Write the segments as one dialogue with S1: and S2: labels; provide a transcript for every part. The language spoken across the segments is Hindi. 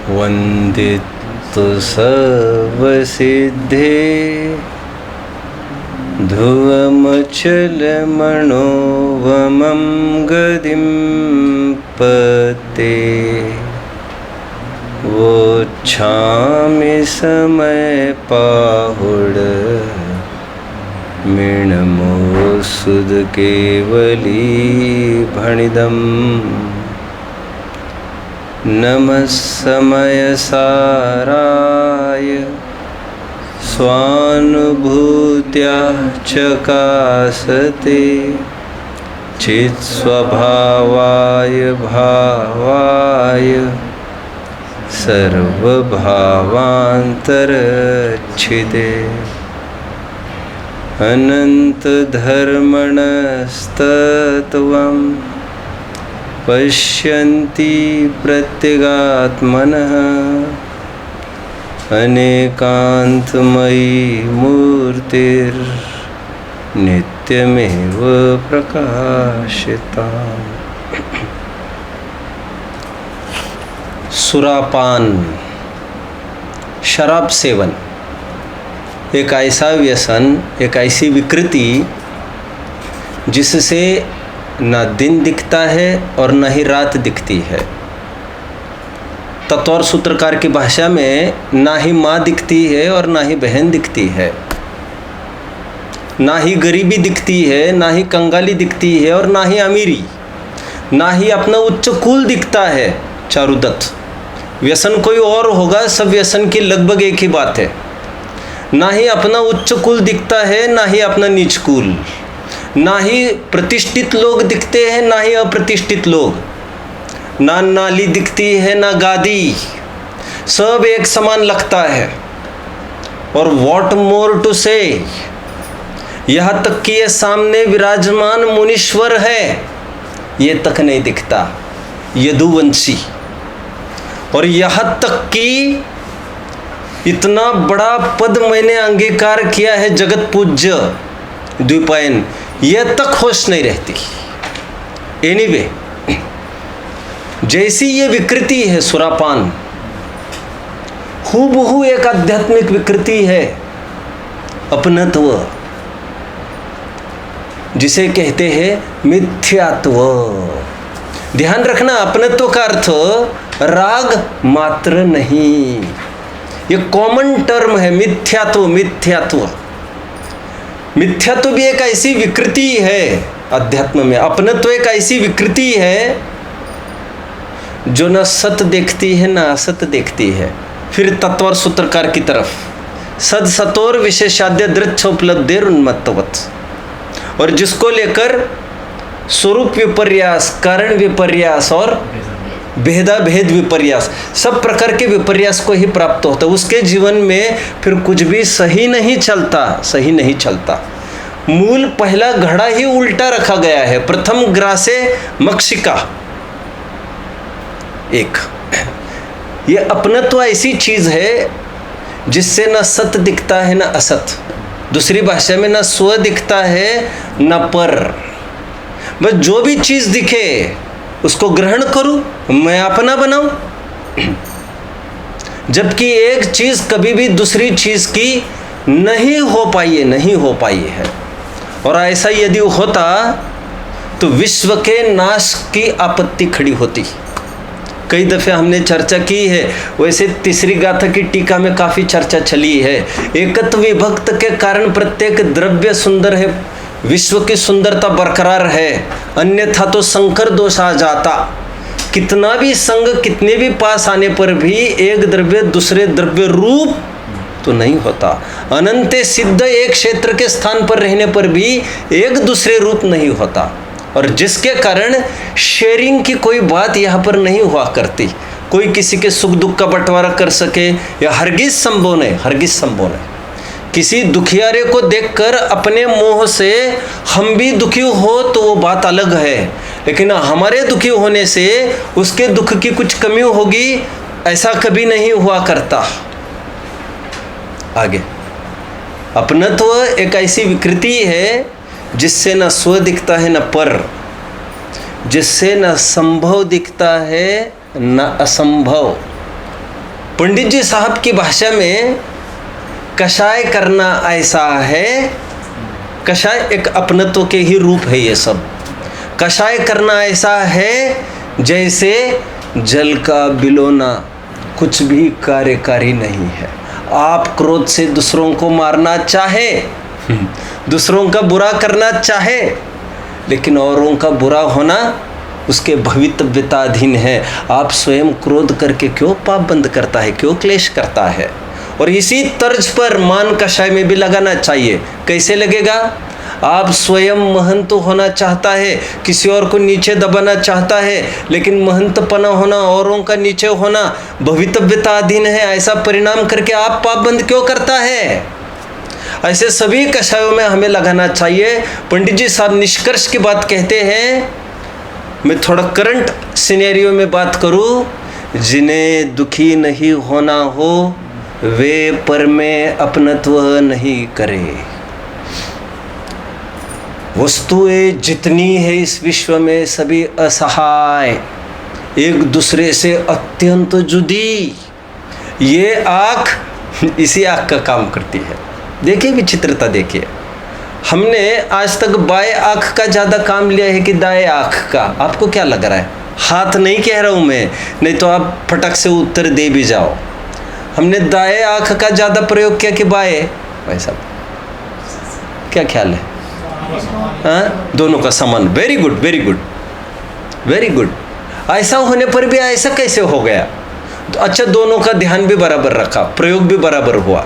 S1: वन्दितु सर्वसिद्धे ध्रुवमचलमनोवमं गदिं पते वोच्छामि समयपाहुड मीनमोऽसुधकेवली भणिदम् नमः समयसाराय स्वानुभूत्या चकासते चित्स्वभावाय भावाय सर्वभावान्तरच्छिदे अनन्तधर्मणस्तत्त्वं पश्यन्ति प्रत्यगात्मनः अनेकान्तमयी मूर्तिर्नित्यमेव प्रकाशिता। सुरापान, शराब सेवन एक ऐसा व्यसन, एक ऐसी विकृति जिससे ना दिन दिखता है और न ही रात दिखती है। तत्वर सूत्रकार की भाषा में ना ही माँ दिखती है और ना ही बहन दिखती है, ना ही गरीबी दिखती है, ना ही कंगाली दिखती है और ना ही अमीरी, ना ही अपना उच्च कुल दिखता है। चारुदत्त व्यसन कोई और होगा, सब व्यसन की लगभग एक ही बात है। ना ही अपना उच्च कुल दिखता है, ना ही अपना नीच कुल, ना ही प्रतिष्ठित लोग दिखते हैं, ना ही अप्रतिष्ठित लोग, ना नाली दिखती है ना गादी, सब एक समान लगता है। और व्हाट मोर टू से, यहाँ तक कि ये सामने विराजमान मुनीश्वर है ये तक नहीं दिखता, यदुवंशी। और यहाँ तक कि इतना बड़ा पद मैंने अंगीकार किया है, जगत पूज्य द्विपायन, यह तक होश नहीं रहती। एनीवे, जैसी ये विकृति है सुरापान, हूबहू एक आध्यात्मिक विकृति है, अपनत्व, जिसे कहते हैं मिथ्यात्व। ध्यान रखना, अपनत्व का अर्थ राग मात्र नहीं, ये कॉमन टर्म है। मिथ्यात्व, मिथ्यात्व, मिथ्यात्व भी एक ऐसी विकृति है अध्यात्म में। अपनत्व एक ऐसी विकृति है जो न सत देखती है न असत देखती है। फिर तत्वर सूत्रकार की तरफ, सद सतोर विशेषाद्य दृच्छ उपलब्धेर उन्मत्तवत्, और जिसको लेकर स्वरूप विपर्यास, कारण विपर्यास और भेदा भेद विपर्यास, सब प्रकार के विपर्यास को ही प्राप्त होता है। उसके जीवन में फिर कुछ भी सही नहीं चलता, सही नहीं चलता। मूल पहला घड़ा ही उल्टा रखा गया है। प्रथम ग्रासे मक्षिका एक, ये अपनत्व ऐसी चीज है जिससे न सत दिखता है न असत, दूसरी भाषा में न स्व दिखता है न पर। बस जो भी चीज दिखे उसको ग्रहण करूं, मैं अपना बनाऊं। जबकि एक चीज कभी भी दूसरी चीज की नहीं हो पाई है, नहीं हो पाई है। और ऐसा यदि होता तो विश्व के नाश की आपत्ति खड़ी होती। कई दफे हमने चर्चा की है, वैसे तीसरी गाथा की टीका में काफी चर्चा चली है। एकत्व विभक्त के कारण प्रत्येक द्रव्य सुंदर है, विश्व की सुंदरता बरकरार है, अन्यथा तो संकर दोष आ जाता। कितना भी संग, कितने भी पास आने पर भी एक द्रव्य दूसरे द्रव्य रूप तो नहीं होता। अनंत सिद्ध एक क्षेत्र के स्थान पर रहने पर भी एक दूसरे रूप नहीं होता, और जिसके कारण शेयरिंग की कोई बात यहाँ पर नहीं हुआ करती। कोई किसी के सुख दुख का बंटवारा कर सके या हरगिज संभव नहीं, हरगिज संभव नहीं। किसी दुखियारे को देखकर अपने मोह से हम भी दुखी हो तो वो बात अलग है, लेकिन हमारे दुखी होने से उसके दुख की कुछ कमी होगी, ऐसा कभी नहीं हुआ करता। आगे, अपनत्व एक ऐसी विकृति है जिससे न स्व दिखता है न पर, जिससे न संभव दिखता है न असंभव। पंडित जी साहब की भाषा में कषाय करना ऐसा है, कषाय एक अपनत्व के ही रूप है। ये सब कषाय करना ऐसा है जैसे जल का बिलोना कुछ भी कार्यकारी नहीं है। आप क्रोध से दूसरों को मारना चाहे, दूसरों का बुरा करना चाहे, लेकिन औरों का बुरा होना उसके भवितव्यताधीन है। आप स्वयं क्रोध करके क्यों पाप बंद करता है, क्यों क्लेश करता है? और इसी तर्ज पर मान कषाय में भी लगाना चाहिए। कैसे लगेगा? आप स्वयं महंत होना चाहता है, किसी और को नीचे दबाना चाहता है, लेकिन महंतपना होना, औरों का नीचे होना भवितव्यताधीन है। ऐसा परिणाम करके आप पाप बंद क्यों करता है? ऐसे सभी कषायों में हमें लगाना चाहिए। पंडित जी साहब निष्कर्ष की बात कहते हैं। मैं थोड़ा करंट सिनेरियो में बात करूं। जिन्हें दुखी नहीं होना हो वे पर में अपनत्व नहीं करे। वस्तुएं जितनी है इस विश्व में सभी असहाय, एक दूसरे से अत्यंत जुदी। ये आँख इसी आँख का काम करती है। देखिए विचित्रता, देखिए हमने आज तक बाएं आँख का ज़्यादा काम लिया है कि दाएं आँख का? आपको क्या लग रहा है? हाथ नहीं कह रहा हूँ मैं, नहीं तो आप फटक से उत्तर दे भी जाओ। हमने दाएं आँख का ज़्यादा प्रयोग किया कि बाएं? भाई साहब क्या ख्याल है? हाँ, दोनों का समान। Very good, very good, very good. ऐसा होने पर भी ऐसा कैसे हो गया? अच्छा, दोनों का ध्यान भी बराबर रखा, प्रयोग भी बराबर हुआ,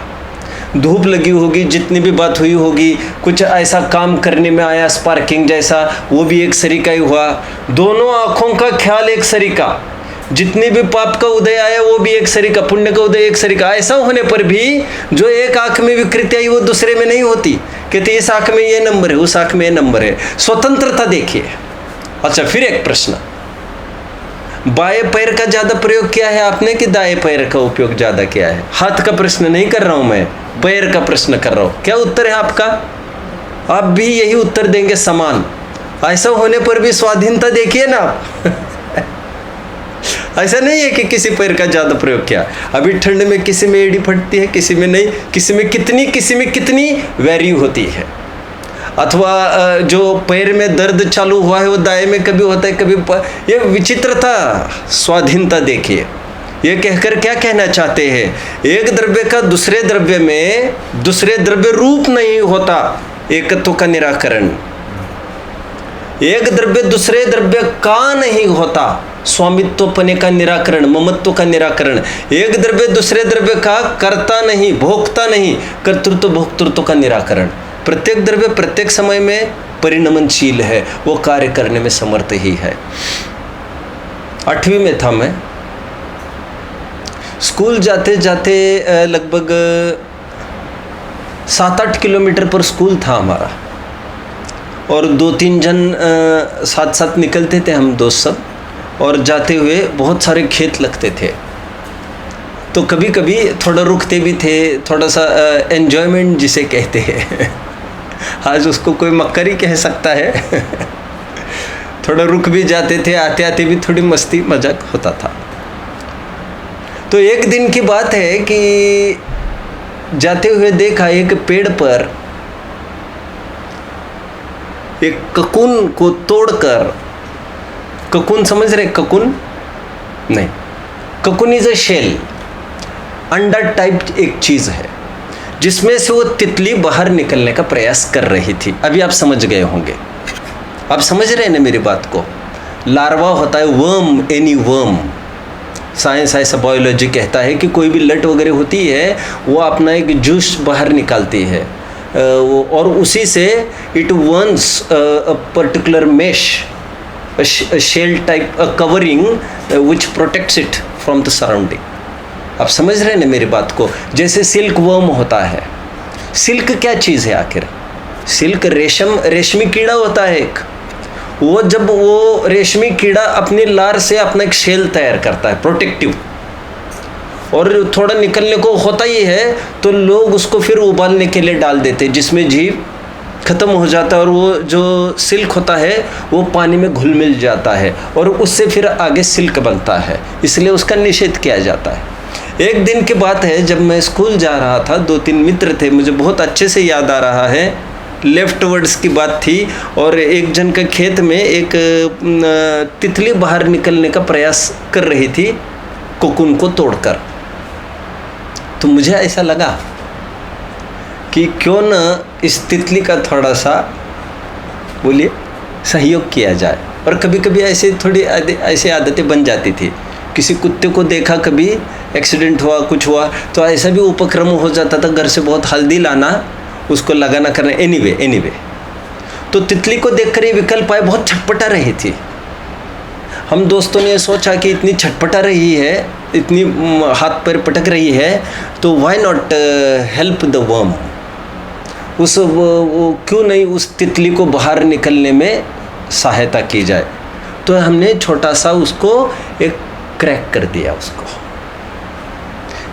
S1: धूप लगी होगी, जितनी भी बात हुई होगी, कुछ ऐसा काम करने में आया स्पार्किंग जैसा, वो भी एक सरीका ही हुआ। दोनों आँखों का ख्याल एक सरीका, जितनी भी पाप का उदय आया वो भी एक सरीका, पुण्य का उदय एक सरीका। ऐसा होने पर भी जो एक आँख में विकृति आई वो दूसरे में नहीं होती। कहते इस आँख में ये नंबर है, उस आँख में ये नंबर है। स्वतंत्रता देखिए। अच्छा, फिर एक प्रश्न, बाएं पैर का ज़्यादा प्रयोग किया है आपने कि दाएं पैर का उपयोग ज़्यादा किया है? हाथ का प्रश्न नहीं कर रहा हूँ मैं, पैर का प्रश्न कर रहा हूँ। क्या उत्तर है आपका? आप भी यही उत्तर देंगे, समान। ऐसा होने पर भी स्वाधीनता देखिए ना आप। ऐसा नहीं है कि किसी पैर का ज़्यादा प्रयोग किया। अभी ठंड में किसी में एड़ी फटती है, किसी में नहीं, किसी में कितनी वैरी होती है। अथवा जो पैर में दर्द चालू हुआ है वो दाएं में कभी होता है, कभी ये विचित्रता। स्वाधीनता देखिए। ये कहकर क्या कहना चाहते हैं? एक द्रव्य का दूसरे द्रव्य में दूसरे द्रव्य रूप नहीं होता, एकत्व का निराकरण। एक द्रव्य दूसरे द्रव्य का नहीं होता, स्वामित्वपने का निराकरण, ममत्व का निराकरण। एक द्रव्य दूसरे द्रव्य का कर्ता नहीं, भोक्ता नहीं, कर्तृत्व भोक्तृत्व का निराकरण। प्रत्येक द्रव्य प्रत्येक समय में परिणमनशील है, वो कार्य करने में समर्थ ही है। 8वीं में था मैं। स्कूल जाते जाते लगभग 7-8 किलोमीटर पर स्कूल था हमारा, और 2-3 जन साथ साथ निकलते थे हम दोस्त सब, और जाते हुए बहुत सारे खेत लगते थे। तो कभी कभी थोड़ा रुकते भी थे, थोड़ा सा एन्जॉयमेंट जिसे कहते हैं। आज उसको कोई मक्करी कह सकता है। थोड़ा रुक भी जाते थे, आते आते भी थोड़ी मस्ती मजाक होता था। तो एक दिन की बात है कि जाते हुए देखा एक पेड़ पर एक ककून को तोड़कर, ककून समझ रहे? ककून नहीं, ककून इज अ शेल, अंडा टाइप एक चीज़ है जिसमें से वो तितली बाहर निकलने का प्रयास कर रही थी। अभी आप समझ गए होंगे, आप समझ रहे हैं ना मेरी बात को? लार्वा होता है वर्म, एनी वर्म। साइंस ऐसा बायोलॉजी कहता है कि कोई भी लट वगैरह होती है वो अपना एक जूस बाहर निकालती है, और उसी से it once a particular mesh, shell type covering which protects it from the surrounding. आप समझ रहे हैं ना मेरी बात को? जैसे सिल्क वर्म होता है। सिल्क क्या चीज़ है आखिर? सिल्क रेशमी कीड़ा होता है एक। वो जब वो रेशमी कीड़ा अपनी लार से अपना एक शेल तैयार करता है प्रोटेक्टिव, और थोड़ा निकलने को होता ही है तो लोग उसको फिर उबालने के लिए डाल देते हैं, जिसमें जीव ख़त्म हो जाता है और वो जो सिल्क होता है वो पानी में घुल मिल जाता है और उससे फिर आगे सिल्क बनता है, इसलिए उसका निषेध किया जाता है। एक दिन की बात है, जब मैं स्कूल जा रहा था, 2-3 मित्र थे, मुझे बहुत अच्छे से याद आ रहा है, लेफ्ट वर्ड्स की बात थी, और एक जन के खेत में एक तितली बाहर निकलने का प्रयास कर रही थी कोकून को तोड़कर। तो मुझे ऐसा लगा कि क्यों न इस तितली का थोड़ा सा बोलिए सहयोग किया जाए। और कभी कभी ऐसे आदतें बन जाती थी। किसी कुत्ते को देखा, कभी एक्सीडेंट हुआ, कुछ हुआ, तो ऐसा भी उपक्रम हो जाता था, घर से बहुत हल्दी लाना, उसको लगाना करना। एनीवे तो तितली को देखकर ये विकल्प आए, बहुत छटपटा रही थी। हम दोस्तों ने सोचा कि इतनी छटपटा रही है, इतनी हाथ पैर पटक रही है, तो why not help the worm, क्यों नहीं उस तितली को बाहर निकलने में सहायता की जाए। तो हमने छोटा सा उसको एक क्रैक कर दिया उसको,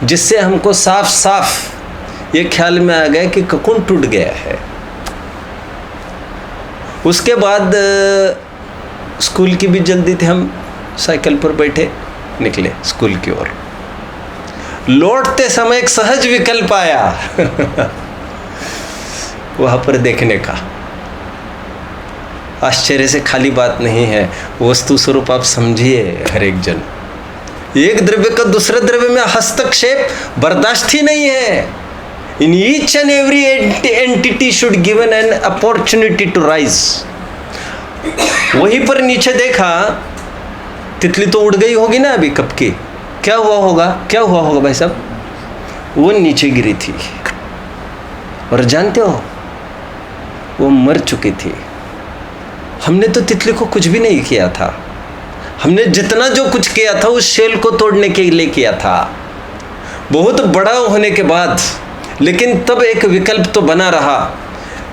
S1: जिससे हमको साफ साफ ये ख्याल में आ गया कि कोकून टूट गया है। उसके बाद स्कूल की भी जल्दी थी, हम साइकिल पर बैठे निकले स्कूल की ओर। लौटते समय एक सहज विकल्प आया वहाँ पर देखने का। आश्चर्य से खाली बात नहीं है, वस्तु स्वरूप आप समझिए। हर एक जन, एक द्रव्य का दूसरे द्रव्य में हस्तक्षेप बर्दाश्त ही नहीं है। In each and every entity should given an opportunity to rise. वहीं पर नीचे देखा, तितली तो उड़ गई होगी ना अभी कब की, क्या हुआ होगा भाई साहब, वो नीचे गिरी थी। और जानते हो, वो मर चुकी थी। हमने तो तितली को कुछ भी नहीं किया था। हमने जितना जो कुछ किया था उस शेल को तोड़ने के लिए किया था, बहुत बड़ा होने के बाद। लेकिन तब एक विकल्प तो बना रहा,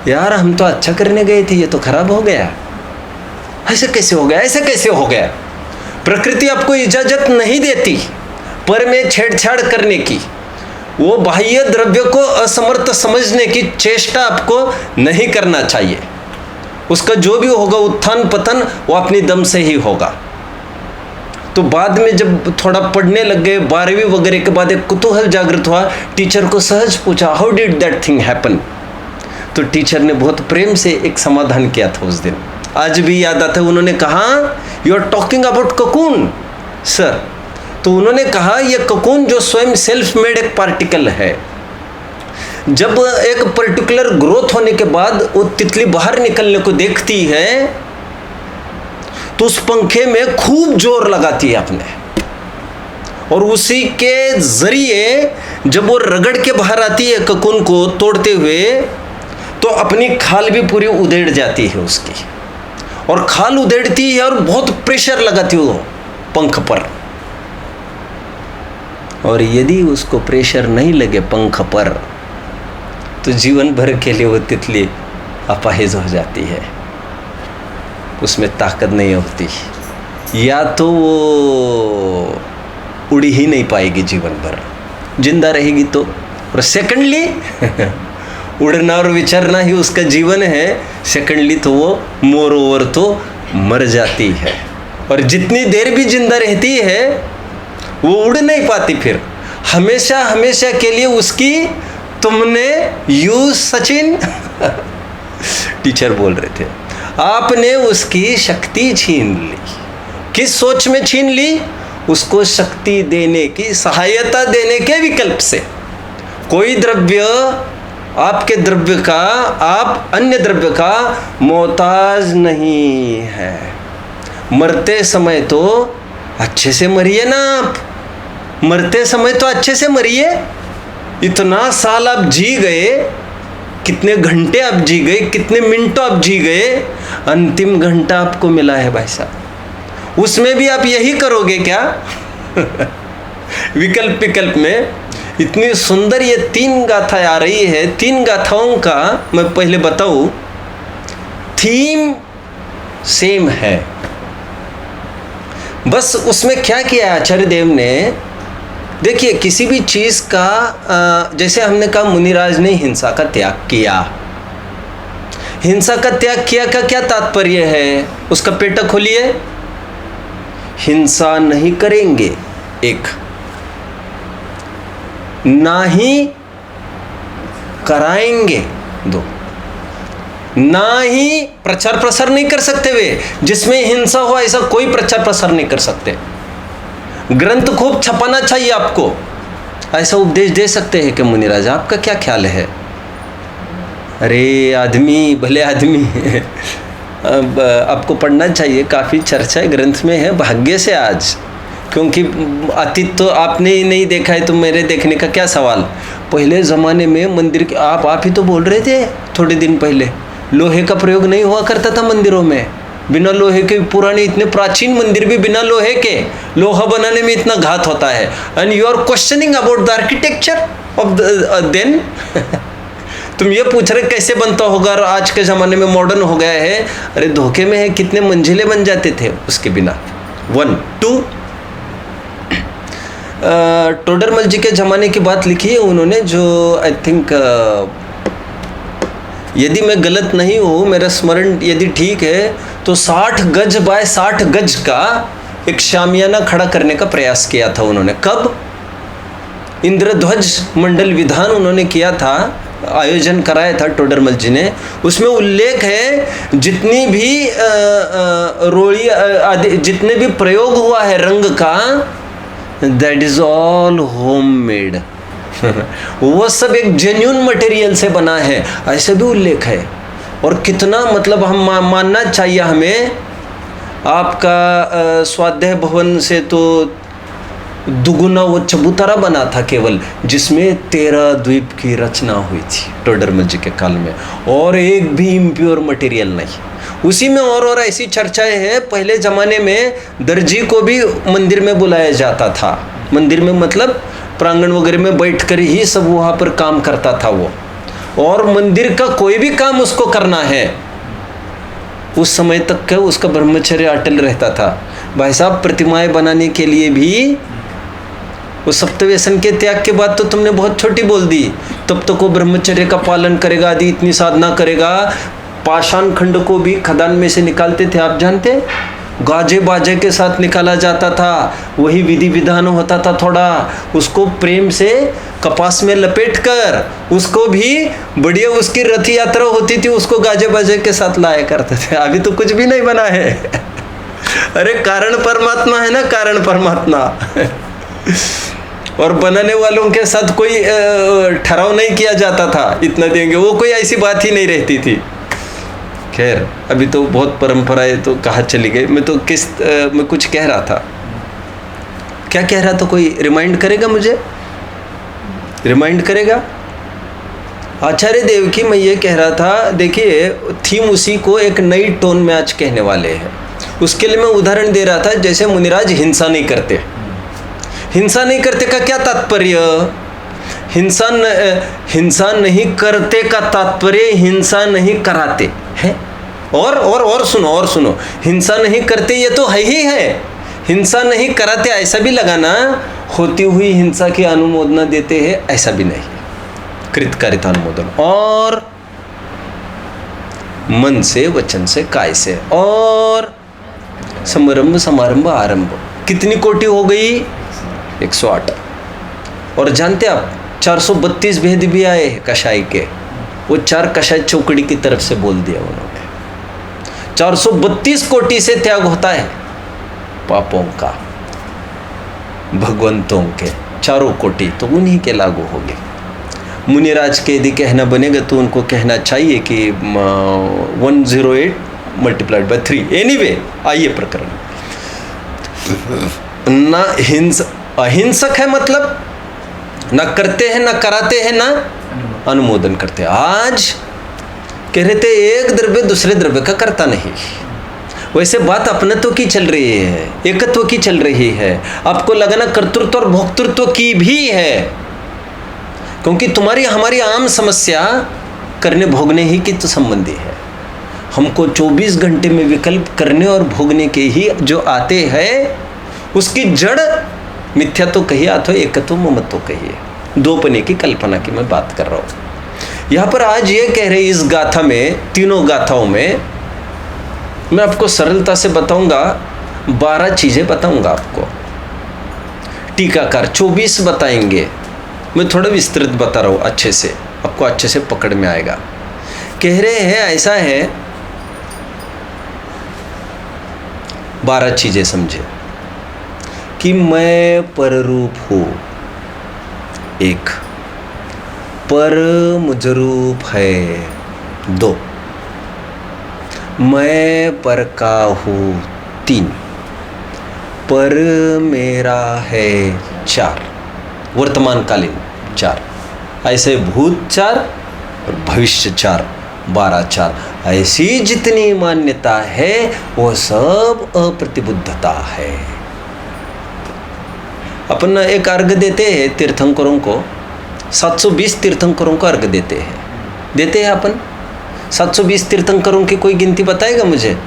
S1: यार हम तो अच्छा करने गए थे, ये तो खराब हो गया, ऐसे कैसे हो गया। प्रकृति आपको इजाजत नहीं देती पर में छेड़छाड़ करने की, वो बाह्य द्रव्य को असमर्थ समझने की चेष्टा आपको नहीं करना चाहिए। उसका जो भी होगा उत्थान पतन वो अपनी दम से ही होगा। तो बाद में जब थोड़ा पढ़ने लग गए, 12वीं वगैरह के बाद एक कुतूहल जागृत हुआ। टीचर को सहज पूछा, how did that thing happen. तो टीचर ने बहुत प्रेम से एक समाधान किया था उस दिन, आज भी याद आता है। उन्होंने कहा, you are talking about cocoon sir. तो उन्होंने कहा, यह कोकून जो स्वयं सेल्फ मेड एक पार्टिकल है, जब एक पर्टिकुलर ग्रोथ होने के बाद वो तितली बाहर निकलने को देखती है तो उस पंखे में खूब जोर लगाती है अपने, और उसी के जरिए जब वो रगड़ के बाहर आती है कोकून को तोड़ते हुए, तो अपनी खाल भी पूरी उधेड़ जाती है उसकी, और खाल उधेड़ती है और बहुत प्रेशर लगाती है वो पंख पर। और यदि उसको प्रेशर नहीं लगे पंख पर, तो जीवन भर के लिए वो तितली अपाहिज हो जाती है, उसमें ताकत नहीं होती, या तो वो उड़ी ही नहीं पाएगी जीवन भर, जिंदा रहेगी तो। और सेकंडली उड़ना और विचरना ही उसका जीवन है। सेकंडली तो वो मोर ओवर तो मर जाती है, और जितनी देर भी जिंदा रहती है वो उड़ नहीं पाती। फिर हमेशा के लिए उसकी, तुमने यू सचिन टीचर बोल रहे थे, आपने उसकी शक्ति छीन ली। किस सोच में छीन ली? उसको शक्ति देने की, सहायता देने के विकल्प से। कोई द्रव्य आपके द्रव्य का, आप अन्य द्रव्य का मोहताज नहीं है। मरते समय तो अच्छे से मरिए ना आप, मरते समय तो अच्छे से मरिए। इतना साल आप जी गए, कितने घंटे आप जी गए, कितने मिनटों आप जी गए, अंतिम घंटा आपको मिला है भाई साहब, उसमें भी आप यही करोगे क्या? विकल्प में इतनी सुंदर ये 3 गाथाएं आ रही है। 3 गाथाओं का मैं पहले बताऊं, थीम सेम है, बस उसमें क्या किया आचार्य देव ने। देखिए, किसी भी चीज का, जैसे हमने कहा मुनिराज ने हिंसा का त्याग किया। हिंसा का त्याग किया का क्या तात्पर्य है? उसका पेटा खोलिए, हिंसा नहीं करेंगे। एक ना ही कराएंगे दो, ना ही प्रचार प्रसार नहीं कर सकते वे, जिसमें हिंसा हो ऐसा कोई प्रचार प्रसार नहीं कर सकते। ग्रंथ खूब छपाना चाहिए आपको, ऐसा उपदेश दे सकते हैं कि मुनिराज आपका क्या ख्याल है? अरे आदमी, भले आदमी अब आपको पढ़ना चाहिए, काफ़ी चर्चा है ग्रंथ में है, भाग्य से आज, क्योंकि अतीत तो आपने ही नहीं देखा है तो मेरे देखने का क्या सवाल। पहले ज़माने में मंदिर के आप ही तो बोल रहे थे थोड़े दिन पहले, लोहे का प्रयोग नहीं हुआ करता था मंदिरों में, बिना लोहे के पुराने इतने प्राचीन मंदिर भी बिना लोहे के, लोहा बनाने में इतना घात होता है। And you are questioning about the architecture of then तुम ये पूछ रहे कैसे बनता होगा, और आज के ज़माने में मॉडर्न हो गया है। अरे धोखे में है, कितने मंजिले बन जाते थे उसके बिना। 1 2 टोडरमल जी के ज़माने की बात लिखी है उन्होंने, जो आई थिंक यदि मैं गलत नहीं हूँ, मेरा स्मरण यदि ठीक है, तो 60 गज बाय 60 गज का एक शामियाना खड़ा करने का प्रयास किया था उन्होंने। कब? इंद्रध्वज मंडल विधान उन्होंने किया था, आयोजन कराया था टोडरमल जी ने। उसमें उल्लेख है जितनी भी रोड़ी आदि जितने भी प्रयोग हुआ है रंग का, that is all home made वो सब एक जेन्युइन मटेरियल से बना है, ऐसे भी उल्लेख है। और कितना मतलब हम मानना चाहिए हमें, आपका स्वाध्याय भवन से तो दुगुना वो चबूतरा बना था केवल, जिसमें 13 द्वीप की रचना हुई थी टोडरमल जी के काल में, और एक भी इम्प्योर मटेरियल नहीं। उसी में और ऐसी चर्चाएं हैं, पहले ज़माने में दर्जी को भी मंदिर में बुलाया जाता था। मंदिर में मतलब प्रांगण वगैरह में बैठकर ही सब वहाँ पर काम करता था वो, और मंदिर का कोई भी काम उसको करना है उस समय तक का उसका ब्रह्मचर्य अटल रहता था। भाई साहब, प्रतिमाएं बनाने के लिए भी वो सप्तव्यसन के त्याग के बाद तो तुमने बहुत छोटी बोल दी, तब तक वो ब्रह्मचर्य का पालन करेगा, आदि इतनी साधना करेगा। पाषाण खंड को भी खदान में से निकालते थे, आप जानते, गाजे बाजे के साथ निकाला जाता था, वही विधि विधान होता था थोड़ा, उसको प्रेम से कपास में लपेट कर उसको भी बढ़िया उसकी रथ यात्रा होती थी, उसको गाजे बाजे के साथ लाया करते थे। अभी तो कुछ भी नहीं बना है अरे कारण परमात्मा है ना, कारण परमात्मा और बनाने वालों के साथ कोई ठहराव नहीं किया जाता था, इतना देंगे, वो कोई ऐसी बात ही नहीं रहती थी। खैर, अभी तो बहुत परंपराएं तो कहाँ चली गई। मैं तो मैं कुछ कह रहा था, क्या कह रहा था, कोई रिमाइंड करेगा मुझे? रिमाइंड करेगा? आचार्य देव की मैं ये कह रहा था, देखिए थीम उसी को एक नई टोन में आज कहने वाले हैं। उसके लिए मैं उदाहरण दे रहा था, जैसे मुनिराज हिंसा नहीं करते। हिंसा नहीं करते का क्या तात्पर्य? हिंसा नहीं करते का तात्पर्य हिंसा नहीं कराते है। और सुनो, हिंसा नहीं करते ये तो है ही है, हिंसा नहीं कराते ऐसा भी लगाना, होती हुई हिंसा की अनुमोदना देते हैं ऐसा भी नहीं, कृतकारिता अनुमोदन, और मन से, वचन से, काय से, और समारंभ आरंभ। कितनी कोटि हो गई? 108। और जानते आप 432 भेद भी आए कषाय के, वो 4 कषाय चौकड़ी की तरफ से बोल दिया उन्होंने। 432 कोटि से त्याग होता है पापों का, भगवंतों के 4 कोटि तो उन्हीं के लागू होंगे। मुनिराज के यदि कहना बनेगा तो उनको कहना चाहिए कि 108 मल्टीप्लाइड बाय 3। एनीवे, आइए प्रकरण। ना अहिंसक है, मतलब ना करते हैं, ना कराते हैं, ना अनुमोदन करते हैं। आज कह रहे थे एक द्रव्य दूसरे द्रव्य का करता नहीं। वैसे बात अपनत्व की चल रही है, एकत्व की चल रही है। आपको लगाना कर्तृत्व और भोक्तृत्व की भी है, क्योंकि तुम्हारी हमारी आम समस्या करने भोगने ही की तो संबंधी है। हमको 24 घंटे में विकल्प करने और भोगने के ही जो आते हैं, उसकी जड़ मिथ्या तो कहिए अथवा एकत्व ममत्व कहिए, दोपने की कल्पना की मैं बात कर रहा हूँ। यहाँ पर आज ये कह रहे इस गाथा में, तीनों गाथाओं में मैं आपको सरलता से बताऊंगा, 12 चीजें बताऊंगा आपको। टीकाकार 24 बताएंगे, मैं थोड़ा विस्तृत बता रहा हूँ, अच्छे से आपको अच्छे से पकड़ में आएगा। कह रहे हैं ऐसा है, 12 चीजें समझे कि मैं पररूप हूँ, एक, पर मुझरूप है, 2, मैं पर का हूँ, 3, पर मेरा है, 4, वर्तमानकालीन 4, ऐसे भूत 4 और भविष्य 4, 12 4, ऐसी जितनी मान्यता है वो सब अप्रतिबुद्धता है। अपन एक अर्घ देते हैं तीर्थंकरों को, 720 तीर्थंकरों को अर्घ देते हैं अपन। 720 तीर्थंकरों की कोई गिनती बताएगा मुझे?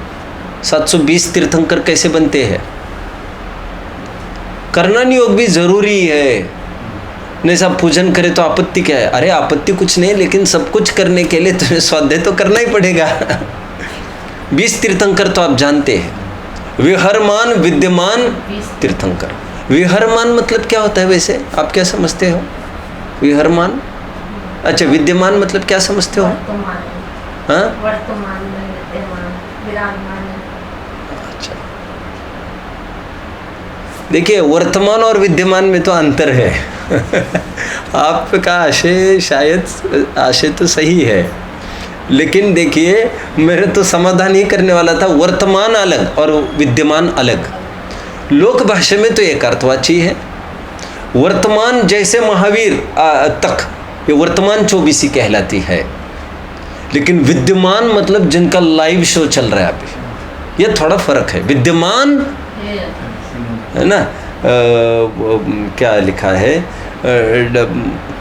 S1: 720 तीर्थंकर कैसे बनते हैं? करना योग भी जरूरी है, नहीं सब पूजन करे तो आपत्ति क्या है? अरे आपत्ति कुछ नहीं, लेकिन सब कुछ करने के लिए तुम्हें स्वाध्याय तो करना ही पड़ेगा। 20 तीर्थंकर तो आप जानते हैं, विहरमान विद्यमान तीर्थंकर। विहरमान मतलब क्या होता है वैसे, आप क्या समझते हो? विहरमान, अच्छा विद्यमान मतलब क्या समझते हो? हाँ,
S2: वर्तमान में विद्यमान, विराजमान।
S1: अच्छा, देखिए वर्तमान और विद्यमान में तो अंतर है। आपका आशय शायद आशय तो सही है, लेकिन देखिए मेरे तो समाधान ही करने वाला था, वर्तमान अलग और विद्यमान अलग। लोक भाषा में तो एक अर्थवाची है। वर्तमान जैसे महावीर तक ये वर्तमान 24 कहलाती है, लेकिन विद्यमान मतलब जिनका लाइव शो चल रहा है अभी, ये थोड़ा फर्क है। विद्यमान है ना, क्या लिखा है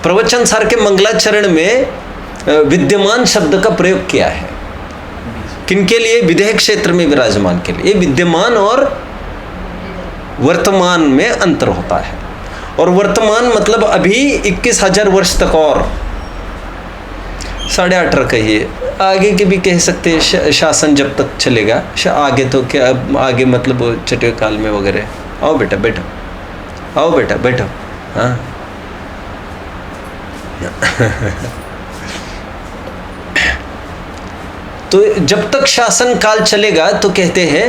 S1: प्रवचन सार के मंगलाचरण में विद्यमान शब्द का प्रयोग किया है। किनके लिए? विदेह क्षेत्र में विराजमान के लिए। ये विद्यमान और वर्तमान में अंतर होता है। और वर्तमान मतलब अभी 21,000 वर्ष तक, और 18.5 कहिए, आगे के भी कह सकते हैं, शासन जब तक चलेगा। आगे तो क्या, आगे मतलब छठे काल में वगैरह। आओ बेटा बैठो, आओ बेटा बैठो। हाँ तो जब तक शासन काल चलेगा तो कहते हैं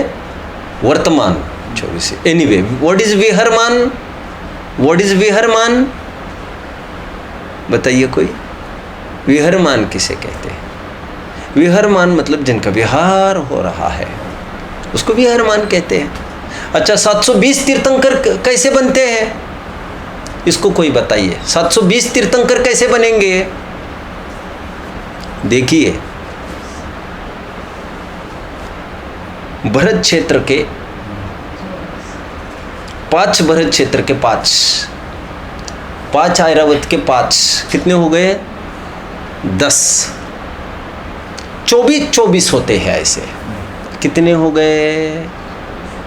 S1: वर्तमान 24। एनीवे, व्हाट इज विहरमान? व्हाट इज विहरमान बताइए कोई? विहरमान किसे कहते हैं? विहरमान मतलब जिनका विहार हो रहा है उसको विहरमान कहते हैं। अच्छा, 720 तीर्थंकर कैसे बनते हैं? इसको कोई बताइए, 720 तीर्थंकर कैसे बनेंगे? देखिए, भरत क्षेत्र के 5, भरत क्षेत्र के 5 ऐरावत के 5 कितने हो गए? 10। 24 होते हैं ऐसे। कितने हो गए?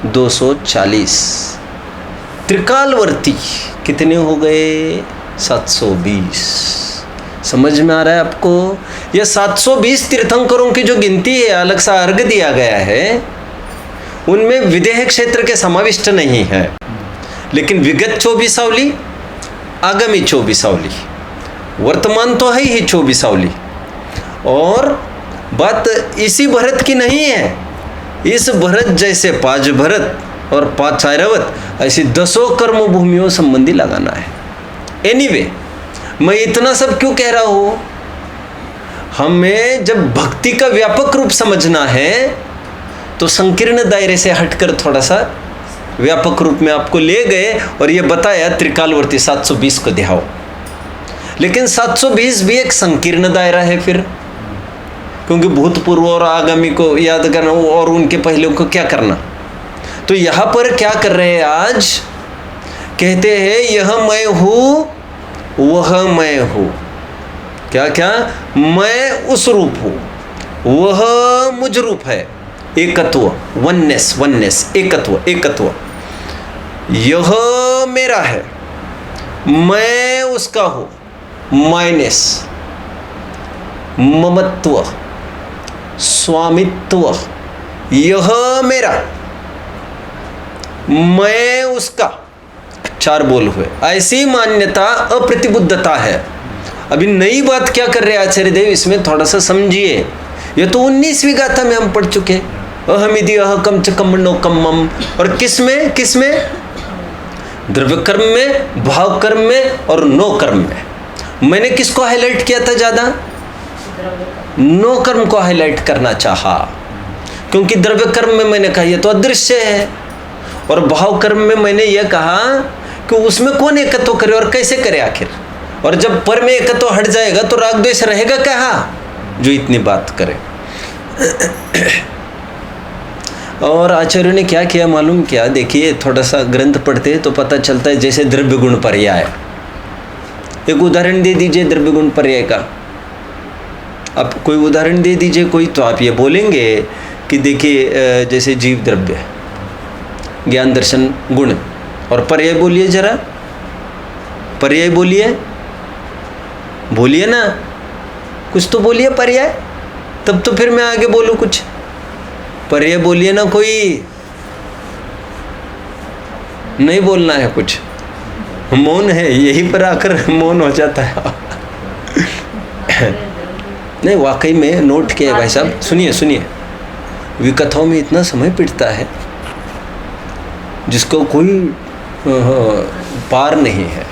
S1: 240। त्रिकालवर्ती कितने हो गए? 720। समझ में आ रहा है आपको? यह 720 तीर्थंकरों की जो गिनती है, अलग सा अर्घ दिया गया है, उनमें विदेह क्षेत्र के समाविष्ट नहीं है, लेकिन विगत 24 आगामी 24, वर्तमान तो है ही 24। और बात इसी भरत की नहीं है, इस भरत जैसे 5 भरत और 5 ऐरावत, ऐसी 10 कर्म भूमियों संबंधी लगाना है। एनीवे, मैं इतना सब क्यों कह रहा हूँ? हमें जब भक्ति का व्यापक रूप समझना है तो संकीर्ण दायरे से हटकर थोड़ा सा व्यापक रूप में आपको ले गए और ये बताया त्रिकालवर्ती 720 को दिखाओ। लेकिन 720 भी एक संकीर्ण दायरा है फिर, क्योंकि भूतपूर्व और आगामी को याद करना और उनके पहले को क्या करना। तो यहाँ पर क्या कर रहे हैं आज? कहते हैं यह मैं हूँ, वह मैं हूँ। क्या क्या? मैं उस रूप हूँ, वह मुझ रूप है। एकत्व, वननेस, एकत्व। यह मेरा है, मैं उसका हूँ। माइनेस, ममत्व, स्वामित्व। यह मेरा, मैं उसका। 4 बोल हुए। ऐसी मान्यता अप्रतिबुद्धता है। अभी नई बात क्या कर रहे हैं आचार्य देव, इसमें थोड़ा सा समझिए। ये तो 19वीं गाथा में हम पढ़ चुके। अहमिति अहकम च कम्मनो कम्मम। और किस में द्रव्य कर्म में, भाव कर्म में और नो कर्म में। मैंने किसको हाईलाइट किया था ज्यादा? नो कर्म को हाईलाइट करना चाहा, क्योंकि द्रव्य कर्म में मैंने कहा ये तो अदृश्य है, और भाव कर्म में मैंने यह कहा कि उसमें कौन एकत्व करे और कैसे करे आखिर। और जब पर में एकत्व हट जाएगा तो राग द्वेष रहेगा कहाँ, जो इतनी बात करे। और आचार्य ने क्या किया मालूम क्या? देखिए, थोड़ा सा ग्रंथ पढ़ते तो पता चलता है। जैसे द्रव्य गुण पर्याय, एक उदाहरण दे दीजिए द्रव्य गुण पर्याय का। आप कोई उदाहरण दे दीजिए कोई, तो आप ये बोलेंगे कि देखिए जैसे जीव द्रव्य, ज्ञान दर्शन गुण, और पर्याय बोलिए जरा, पर्याय बोलिए ना, कुछ तो बोलिए पर्याय, तब तो फिर मैं आगे बोलूँ कुछ। पर्याय बोलिए ना, कोई नहीं बोलना है कुछ, मौन है, यहीं पर आकर मौन हो जाता है। नहीं, वाकई में नोट किया भाई साहब। सुनिए, विकथाओं में इतना समय पिटता है जिसको कोई पार नहीं है।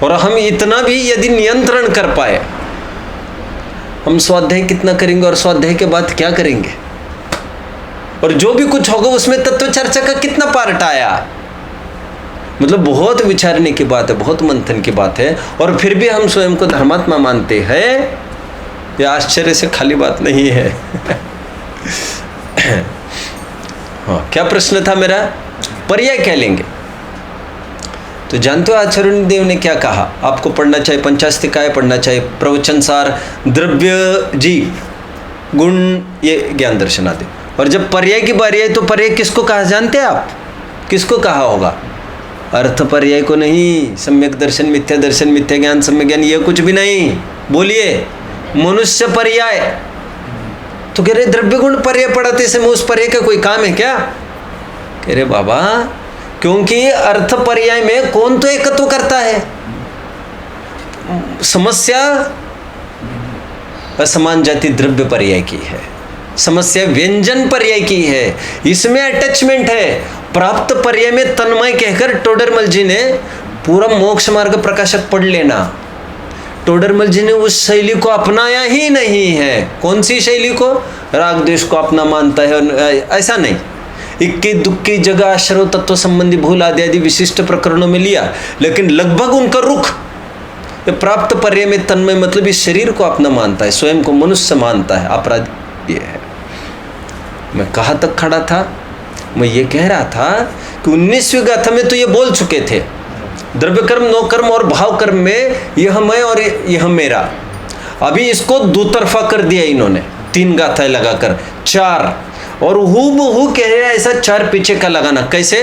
S1: और हम इतना भी यदि नियंत्रण कर पाए, हम स्वाध्याय कितना करेंगे और स्वाध्याय के बाद क्या करेंगे, और जो भी कुछ होगा उसमें तत्व चर्चा का कितना पार्ट आया, मतलब बहुत विचारने की बात है, बहुत मंथन की बात है। और फिर भी हम स्वयं को धर्मात्मा मानते हैं, यह आश्चर्य से खाली बात नहीं है। हाँ, क्या प्रश्न था मेरा? पर्याय क्या लेंगे? तो जानते हो आचार्य देव ने क्या कहा? आपको पढ़ना चाहिए, पंचास्तिकाय पढ़ना चाहिए, प्रवचन सार, द्रव्य जीव गुण, ये ज्ञान दर्शन आदि। और जब पर्याय की बारी आई तो पर्याय किसको कहा जानते हैं आप? किसको कहा होगा? अर्थ पर्याय को नहीं, सम्यक दर्शन, मिथ्या दर्शन, मिथ्या ज्ञान, सम्यक ज्ञान, ये कुछ भी नहीं। बोलिए, मनुष्य पर्याय। तो कह रहे द्रव्य गुण पर्याय पढ़ाते समय उस पर्याय का कोई काम है क्या? कह रहे बाबा, क्योंकि अर्थ पर्याय में कौन तो एकत्व करता है। समस्या असमान जाति द्रव्य पर्याय की है, समस्या व्यंजन पर्याय की है, इसमें अटैचमेंट है। प्राप्त पर्याय में तन्मय कहकर टोडरमल जी ने पूरा मोक्ष मार्ग प्रकाशक पढ़ लेना। टोडरमल जी ने उस शैली को अपनाया ही नहीं है। कौन सी शैली को? राग द्वेष को अपना मानता है, ऐसा नहीं। इक्की दुक्की जगह आश्रव तत्व संबंधी भूल आदि आदि विशिष्ट प्रकरणों में लिया, लेकिन लगभग उनका रुख प्राप्त पर्याय में तन्मय मतलब इस शरीर को अपना मानता है, स्वयं को मनुष्य मानता है। अपराध ये है। मैं कहाँ तक खड़ा था? मैं ये कह रहा था कि 19वीं गाथा में तो ये बोल चुके थे, द्रव्य कर्म, नो कर्म और भाव कर्म में यह मैं और यह मेरा। अभी इसको दो तरफा कर दिया इन्होंने, 3 गाथाएं लगाकर 4, और हूबहू कह रहे हैं ऐसा 4 पीछे का लगाना। कैसे?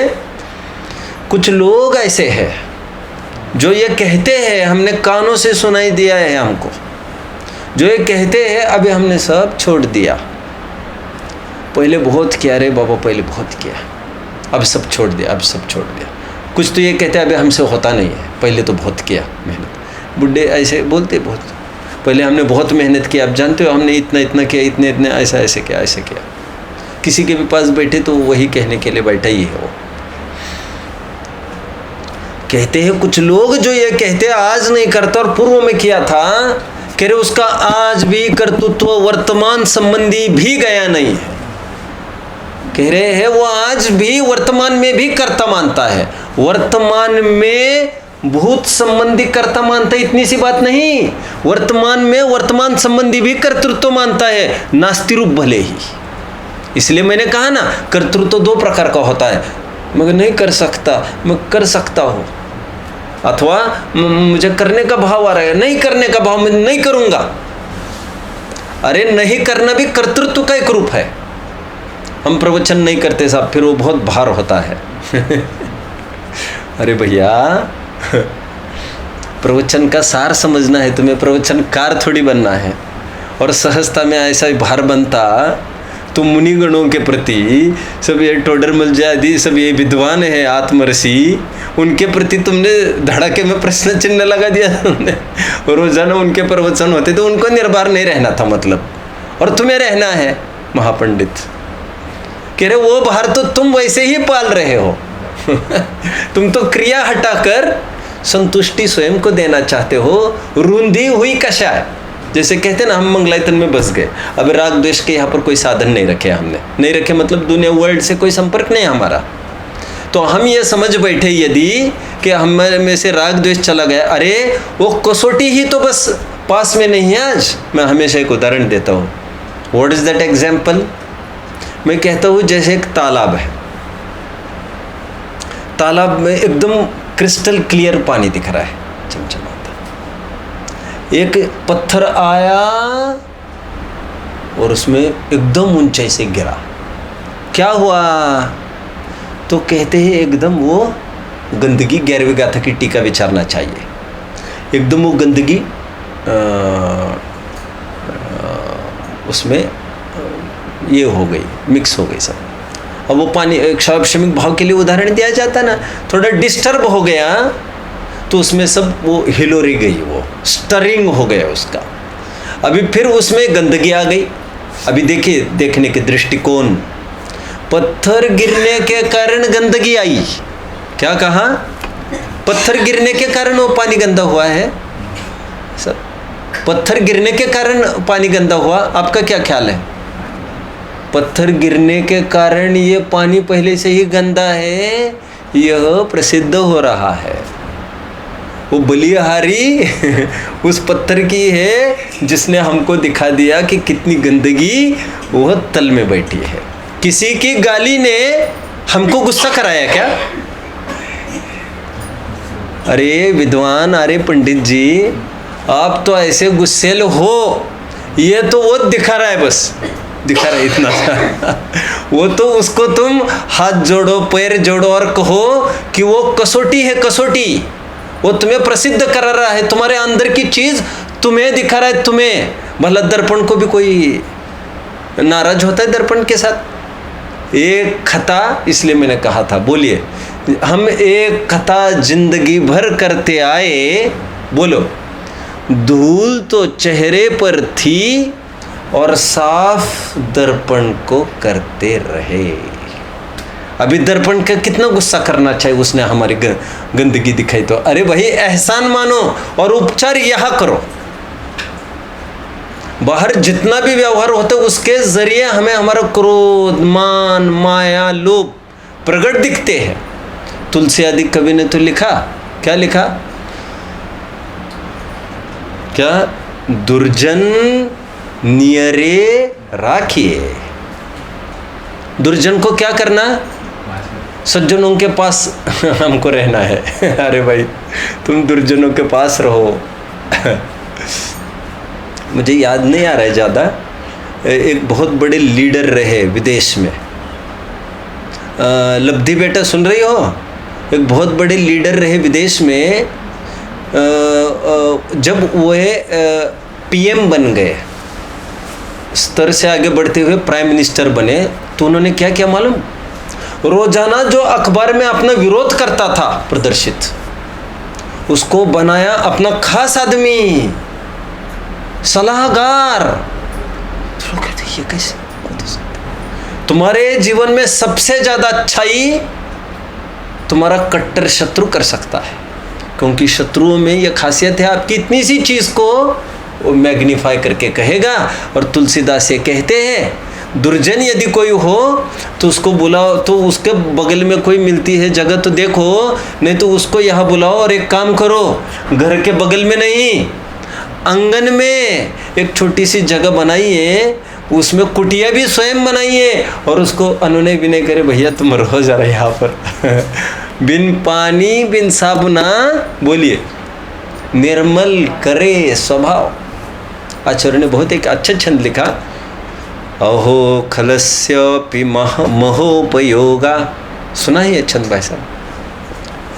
S1: कुछ लोग ऐसे हैं जो ये कहते हैं, हमने कानों से सुनाई दिया है हमको, जो ये कहते हैं अभी हमने सब छोड़ दिया, पहले बहुत किया रे बाबा, पहले बहुत किया, अब सब छोड़ दिया, अब सब छोड़ दिया। कुछ तो ये कहते हैं अभी हमसे होता नहीं है, पहले तो बहुत किया मेहनत। बुढ़े ऐसे बोलते, बहुत पहले हमने बहुत मेहनत की, आप जानते हो हमने इतना इतना किया, इतने इतने ऐसा ऐसे किया, ऐसे किया। किसी के भी पास बैठे तो वही कहने के लिए बैठा ही है। वो कहते हैं कुछ लोग जो ये कहते हैं आज नहीं करता और पूर्व में किया था, कह रहे उसका आज भी कर्तृत्व वर्तमान संबंधी भी गया नहीं है। कह रहे हैं वो आज भी वर्तमान में भी कर्ता मानता है, वर्तमान में भूत संबंधी कर्ता मानता है, इतनी सी बात नहीं, वर्तमान में वर्तमान संबंधी भी कर्तृत्व मानता है, नास्ति रूप भले ही। इसलिए मैंने कहा ना, कर्तृत्व 2 प्रकार का होता है। मैं नहीं कर सकता, मैं कर सकता हूँ, अथवा मुझे करने का भाव आ रहा है, नहीं करने का भाव, मैं नहीं करूँगा। अरे नहीं करना भी कर्तृत्व का एक रूप है। हम प्रवचन नहीं करते साहब, फिर वो बहुत भार होता है। अरे भैया, प्रवचन का सार समझना है तुम्हें, प्रवचनकार थोड़ी बनना है। और सहजता में ऐसा भार बनता तो मुनिगणों के प्रति सब ये टोडरमल जी आदि सब ये विद्वान है आत्मरसी, उनके प्रति तुमने धड़ाके में प्रश्न चिन्ह लगा दिया तुमने। रोजाना उनके प्रवचन होते तो उनको निर्भर नहीं रहना था मतलब, और तुम्हें रहना है। महापंडित कह रहे वो भार तो तुम वैसे ही पाल रहे हो। तुम तो क्रिया हटाकर संतुष्टि स्वयं को देना चाहते हो। रूंधी हुई कषाय, जैसे कहते ना हम मंगलायतन में बस गए। अब राग द्वेष के यहाँ पर कोई साधन नहीं रखे, हमने नहीं रखे मतलब दुनिया वर्ल्ड से कोई संपर्क नहीं हमारा। तो हम ये समझ बैठे यदि कि हम में से राग द्वेष चला गया, अरे वो कसौटी ही तो बस पास में नहीं है। आज मैं हमेशा एक उदाहरण देता हूँ। What is that example? मैं कहता हूँ जैसे एक तालाब है, तालाब में एकदम क्रिस्टल क्लियर पानी दिख रहा है, चमचमाता। एक पत्थर आया और उसमें एकदम ऊंचाई से गिरा। क्या हुआ? तो कहते हैं एकदम वो गंदगी, 11वीं गाथा की टीका विचारना चाहिए। एकदम वो गंदगी उसमें ये हो गई, मिक्स हो गई सब। अब वो पानी एक शमिक भाव के लिए उदाहरण दिया जाता ना, थोड़ा डिस्टर्ब हो गया तो उसमें सब वो हिलोरी गई, वो स्टरिंग हो गया उसका। अभी फिर उसमें गंदगी आ गई। अभी देखिए देखने के दृष्टिकोण, पत्थर गिरने के कारण गंदगी आई। क्या कहा? पत्थर गिरने के कारण वो पानी गंदा हुआ है। सब पत्थर गिरने के कारण पानी गंदा हुआ। आपका क्या ख्याल है? पत्थर गिरने के कारण ये पानी पहले से ही गंदा है, यह प्रसिद्ध हो रहा है। वो बलिहारी उस पत्थर की है जिसने हमको दिखा दिया कि कितनी गंदगी वह तल में बैठी है। किसी की गाली ने हमको गुस्सा कराया क्या? अरे विद्वान, अरे पंडित जी, आप तो ऐसे गुस्सेल हो, ये तो वो दिखा रहा है, बस दिखा रहा है इतना सा। वो तो उसको तुम हाथ जोड़ो, पैर जोड़ो और कहो कि वो कसौटी है, कसौटी। वो तुम्हें प्रसिद्ध करा रहा है, तुम्हारे अंदर की चीज तुम्हें दिखा रहा है। तुम्हें भला दर्पण को भी कोई नाराज होता है दर्पण के साथ? एक खता, इसलिए मैंने कहा था, बोलिए, हम एक खता जिंदगी भर करते आए। बोलो, धूल तो चेहरे पर थी और साफ दर्पण को करते रहे। अभी दर्पण का कितना गुस्सा करना चाहिए, उसने हमारी गंदगी दिखाई तो। अरे भाई एहसान मानो और उपचार यहाँ करो। बाहर जितना भी व्यवहार होता है उसके जरिए हमें हमारा क्रोध, मान, माया, लोभ प्रकट दिखते हैं। तुलसी आदि कवि ने तो लिखा, क्या लिखा? क्या? दुर्जन नियरे राखिए। दुर्जन को क्या करना? सज्जनों के पास हमको रहना है। अरे भाई तुम दुर्जनों के पास रहो। मुझे याद नहीं आ रहा है ज़्यादा। एक बहुत बड़े लीडर रहे विदेश में। लब्धि बेटा सुन रही हो? एक बहुत बड़े लीडर रहे विदेश में। जब वह पीएम बन गए, स्तर से आगे बढ़ते हुए प्राइम मिनिस्टर बने, तो उन्होंने क्या किया मालूम? रोजाना जो अखबार में अपना विरोध करता था प्रदर्शित, उसको बनाया अपना खास आदमी, सलाहकार। तो कहते ये कैसे हो सकता? तुम्हारे जीवन में सबसे ज्यादा अच्छाई तुम्हारा कट्टर शत्रु कर सकता है, क्योंकि शत्रुओं में यह खासियत है, आपकी इतनी सी चीज को वो मैग्नीफाई करके कहेगा। और तुलसीदास ये कहते हैं, दुर्जन यदि कोई हो तो उसको बुलाओ, तो उसके बगल में कोई मिलती है जगह तो देखो, नहीं तो उसको यहाँ बुलाओ। और एक काम करो, घर के बगल में नहीं, आंगन में एक छोटी सी जगह बनाइए, उसमें कुटिया भी स्वयं बनाइए और उसको अनुनय विनय करे, भैया तुम रहो जरा यहाँ पर। बिन पानी बिन साबुना, बोलिए, निर्मल करे स्वभाव। आचार्य ने बहुत एक अच्छा छंद लिखा, अहो खलस्य पि महोपयोगा। सुना है ये छंद भाई साहब?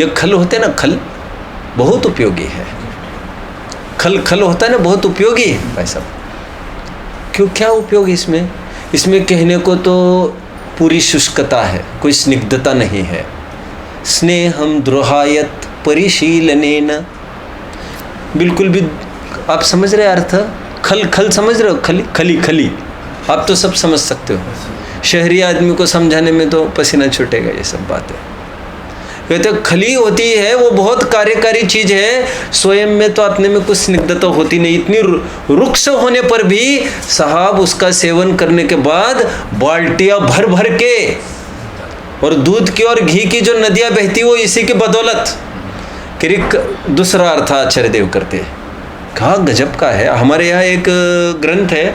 S1: ये खल होते ना, खल बहुत उपयोगी है। खल खल होता है ना, बहुत उपयोगी है भाई साहब। क्यों, क्या उपयोग इसमें? इसमें कहने को तो पूरी शुष्कता है, कोई स्निग्धता नहीं है, स्नेहम द्रोहायत परिशीलनेन। बिल्कुल भी आप समझ रहे अर्थ? खल खल समझ रहे हो? खली खली खली आप तो सब समझ सकते हो। शहरी आदमी को समझाने में तो पसीना छूटेगा ये सब बातें। कहते खली होती है वो बहुत कार्यकारी चीज है, स्वयं में तो अपने में कुछ स्निग्धता होती नहीं। इतनी रुक्ष होने पर भी साहब उसका सेवन करने के बाद बाल्टियां भर भर के, और दूध की और घी की जो नदियां बहती वो इसी की बदौलत। किरिक दूसरा अर्थ आचार्य देव करते, कहा गजब का है। हमारे यहाँ एक ग्रंथ है,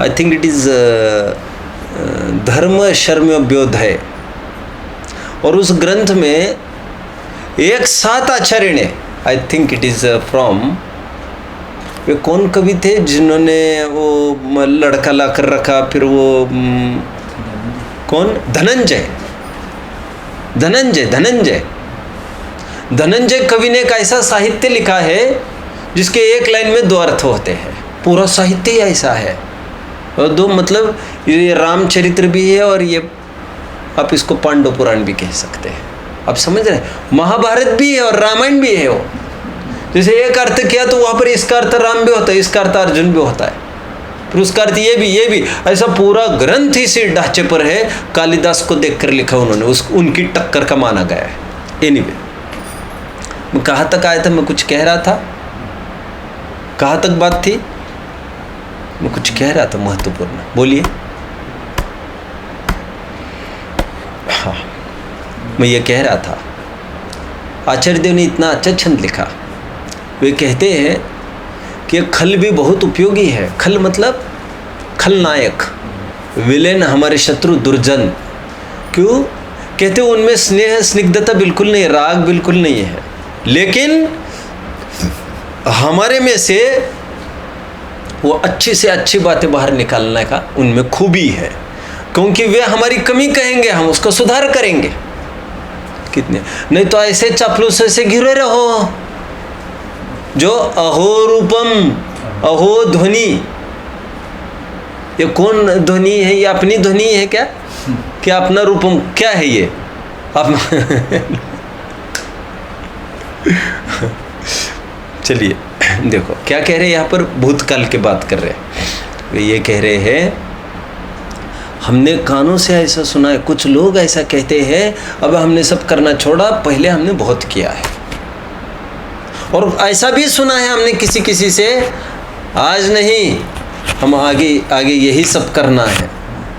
S1: आई थिंक इट इज धर्म शर्म्योद्योत है, और उस ग्रंथ में एक साथ आचार्य ने, I think it is from, वे कौन कवि थे जिन्होंने वो लड़का ला कर रखा, फिर वो कौन, धनंजय धनंजय धनंजय धनंजय कवि ने एक ऐसा साहित्य लिखा है जिसके एक लाइन में दो अर्थ होते हैं। पूरा साहित्य ही ऐसा है, और दो मतलब ये रामचरित्र भी है और ये आप इसको पांडव पुराण भी कह सकते हैं। आप समझ रहे हैं? महाभारत भी है और रामायण भी है। वो जैसे एक अर्थ किया तो वहाँ पर इसका अर्थ राम भी होता है, इसका अर्थ अर्जुन भी होता है, फिर उसका अर्थ ये भी ऐसा पूरा ग्रंथ इसी ढांचे पर है। कालिदास को देखकर लिखा उन्होंने, उनकी टक्कर का माना गया है। एनीवे, मैं कहाँ तक आया था? मैं कुछ कह रहा था, कहाँ तक बात थी? मैं कुछ कह रहा था महत्वपूर्ण, बोलिए। हाँ, मैं ये कह रहा था, आचार्य देव ने इतना अच्छा छंद लिखा। वे कहते हैं कि खल भी बहुत उपयोगी है। खल मतलब खलनायक, विलेन, हमारे शत्रु, दुर्जन। क्यों? कहते हैं उनमें स्नेह स्निग्धता बिल्कुल नहीं, राग बिल्कुल नहीं है, लेकिन हमारे में से वो अच्छी से अच्छी बातें बाहर निकालने का उनमें खूबी है, क्योंकि वे हमारी कमी कहेंगे, हम उसका सुधार करेंगे। कितने नहीं तो ऐसे चापलूस से घिरे रहो जो अहो रूपम अहो ध्वनि। ये कौन ध्वनि है? ये अपनी ध्वनि है क्या? क्या अपना रूपम क्या है ये? आप चलिए देखो क्या कह रहे हैं यहाँ पर, भूतकाल की बात कर रहे हैं। वे ये कह रहे हैं हमने कानों से ऐसा सुना है, कुछ लोग ऐसा कहते हैं अब हमने सब करना छोड़ा, पहले हमने बहुत किया है। और ऐसा भी सुना है हमने किसी किसी से, आज नहीं, हम आगे आगे यही सब करना है।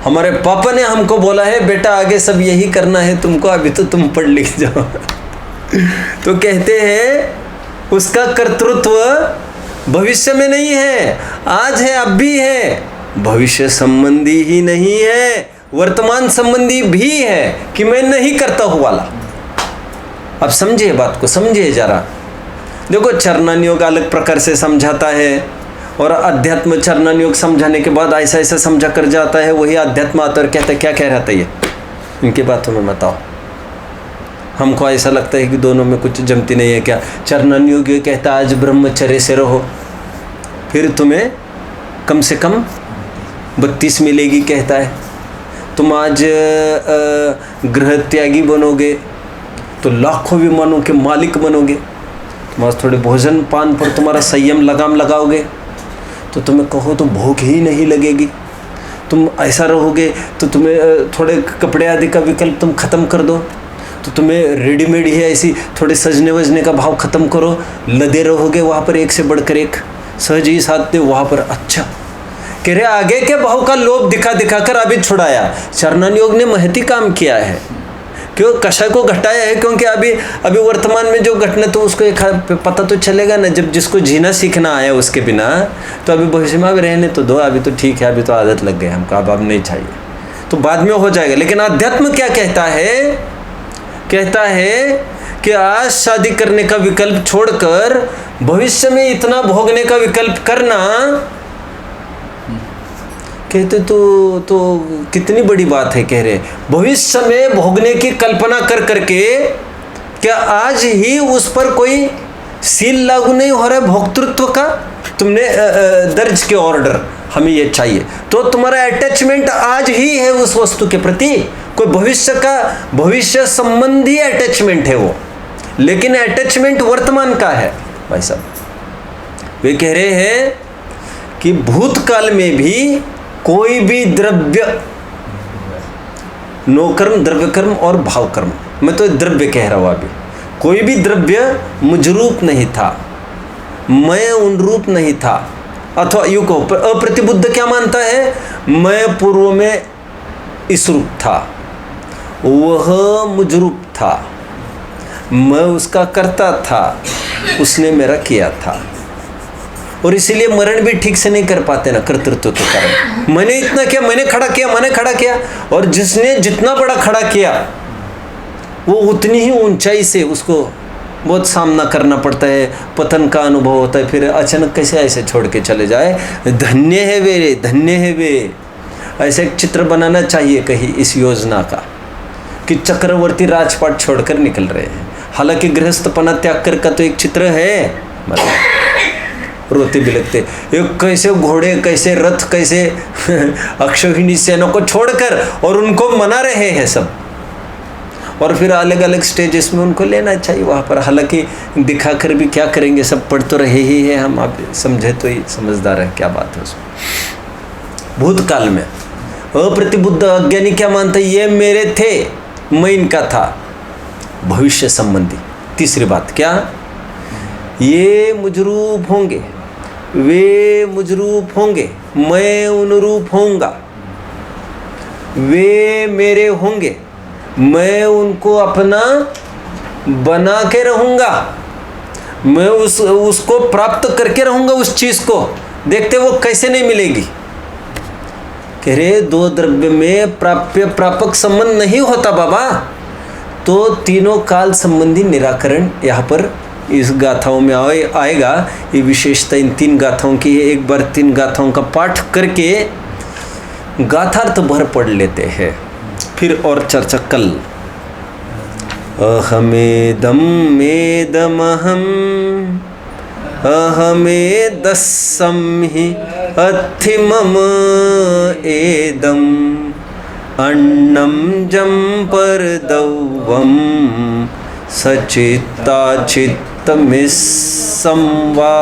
S1: हमारे पापा ने हमको बोला है बेटा आगे सब यही करना है तुमको, अभी तो तुम पढ़ लिख जाओ। तो कहते हैं उसका कर्तृत्व भविष्य में नहीं है, आज है, अब भी है, भविष्य संबंधी ही नहीं है, वर्तमान संबंधी भी है कि मैं नहीं करता हूँ वाला। अब समझिए बात को, समझिए जरा। देखो चरणान योग अलग प्रकार से समझाता है, और अध्यात्म चरणान योग समझाने के बाद ऐसा ऐसा समझा कर जाता है, वही अध्यात्म आता है। कहता है क्या कह रहा था ये, इनकी बातों में बताओ। हमको ऐसा लगता है कि दोनों में कुछ जमती नहीं है क्या? चरणान योग ये कहता है आज ब्रह्मचर्य से रहो, फिर तुम्हें कम से कम 32 मिलेगी। कहता है तुम आज गृह त्यागी बनोगे तो लाखों विमानों के मालिक बनोगे। तुम आज थोड़े भोजन पान पर तुम्हारा संयम लगाम लगाओगे तो तुम्हें कहो तो भूख ही नहीं लगेगी। तुम ऐसा रहोगे तो तुम्हें थोड़े कपड़े आदि का विकल्प तुम ख़त्म कर दो, तो तुम्हें रेडीमेड ही ऐसी थोड़े सजने वजने का भाव ख़त्म करो, लदे रहोगे वहाँ पर एक से बढ़कर एक, सहज ही साथ दे वहाँ पर। अच्छा कह रहे आगे के भाव का लोभ दिखा दिखा कर अभी छुड़ाया। चरणान योग ने महती काम किया है, क्यों कषाय को घटाया है, क्योंकि अभी वर्तमान में जो घटना तो उसको एक पता तो चलेगा ना, जब जिसको जीना सीखना आया उसके बिना, तो अभी भविष्य में अभी रहने तो दो, अभी तो ठीक है, अभी तो आदत लग गई हमको, अब नहीं चाहिए, तो बाद में हो जाएगा। लेकिन अध्यात्म क्या कहता है? कहता है कि आज शादी करने का विकल्प छोड़कर भविष्य में इतना भोगने का विकल्प करना। कहते तो कितनी बड़ी बात है। कह रहे भविष्य में भोगने की कल्पना कर करके क्या आज ही उस पर कोई सील लागू नहीं हो रहा है भोक्तृत्व का? तुमने दर्ज किया ऑर्डर, हमें ये चाहिए, तो तुम्हारा अटैचमेंट आज ही है उस वस्तु के प्रति, कोई भविष्य संबंधी अटैचमेंट है वो, लेकिन अटैचमेंट वर्तमान का है भाई साहब। वे कह रहे हैं कि भूतकाल में भी कोई भी द्रव्य, नोकर्म, द्रव्य कर्म और भाव कर्म, मैं तो द्रव्य कह रहा हूं अभी, कोई भी द्रव्य मुझ रूप नहीं था, मैं उन रूप नहीं था। अथवा यूं कहो, अप्रतिबुद्ध क्या मानता है, मैं पूर्व में इस रूप था, वह मुझ रूप था, मैं उसका करता था, उसने मेरा किया था। और इसीलिए मरण भी ठीक से नहीं कर पाते ना, कर्तृत्व तो कारण मैंने इतना किया, मैंने खड़ा किया, और जिसने जितना बड़ा खड़ा किया वो उतनी ही ऊंचाई से उसको बहुत सामना करना पड़ता है, पतन का अनुभव होता है, फिर अचानक कैसे ऐसे छोड़ के चले जाए। धन्य है वे, धन्य है वे। ऐसे एक चित्र बनाना चाहिए कहीं इस योजना का कि चक्रवर्ती राजपाट छोड़कर निकल रहे हैं, हालांकि गृहस्थपना त्याग कर का तो एक चित्र है, मतलब रोते बिलखते, एक कैसे घोड़े, कैसे रथ, कैसे अक्षौहिणी सेना को छोड़कर और उनको मना रहे हैं सब, और फिर अलग अलग स्टेजेस में उनको लेना चाहिए वहाँ पर। हालांकि दिखाकर भी क्या करेंगे, सब पढ़ तो रहे ही हैं हम, आप समझे तो ही समझदार है, क्या बात है उसमें। भूतकाल में अप्रतिबुद्ध अज्ञानी क्या मानता है, ये मेरे थे, मैं इनका था। भविष्य संबंधी तीसरी बात क्या, ये मुझ रूप होंगे, वे मुझ रूप होंगे, मैं उन रूप होऊंगा, वे मेरे होंगे, मैं उनको अपना बना के रहूंगा, मैं उसको प्राप्त करके रहूंगा, उस चीज को देखते वो कैसे नहीं मिलेगी। कह रहे दो द्रव्य में प्राप्य प्रापक संबंध नहीं होता बाबा, तो तीनों काल संबंधी निराकरण यहाँ पर इस गाथाओं में आएगा। ये विशेषता इन तीन गाथाओं की है। एक बार तीन गाथाओं का पाठ करके गाथार्थ भर पढ़ लेते हैं, फिर और चर्चा कल। अहमेदम मेदमहम अहमेदस्सम हि अथिमम एदम अन्नम जम परदवम सचित्ता चित्तमिस्सं वा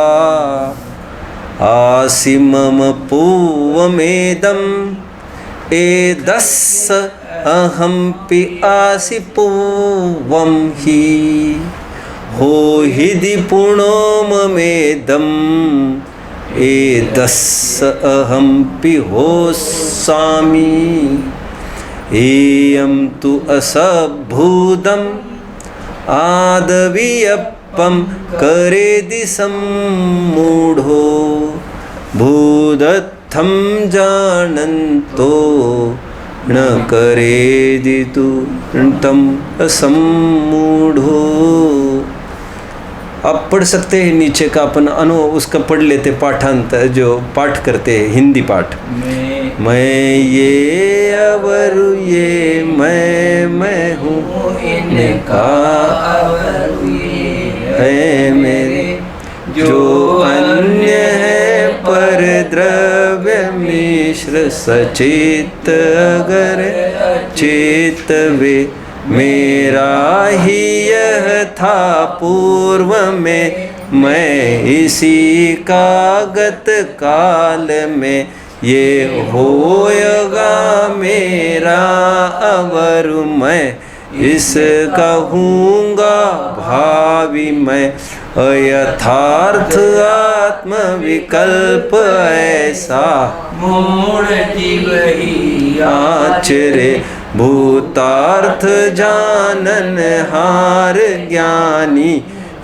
S1: आसिमम पूवमेदम एदस्स अहंपि आसि पूवं हि हो हिदि पुणोममेदम एदस्स अहंपि होस्सामि एयं तु असभूदम् आदवियप्पं करेदि सम्मूढो भूदत्थं जानन्तो न करेदि तु तं असम्मूढो। आप पढ़ सकते हैं नीचे का, अपन उसका पढ़ लेते, पाठांत जो पाठ करते हैं हिंदी पाठ। मैं ये अवर ये मैं हूँ इनका है मेरे, जो अन्य है पर द्रव्य मिश्र सचित अगर चेत वे, मेरा ही यह था पूर्व में, मैं इसी का गत काल में, ये होएगा मेरा अवर मैं, इसका हूँगा भावी मैं। अयथार्थ आत्म विकल्प ऐसा मूढ़ जीव ही आचरे, भूतार्थ जानन हार ज्ञानी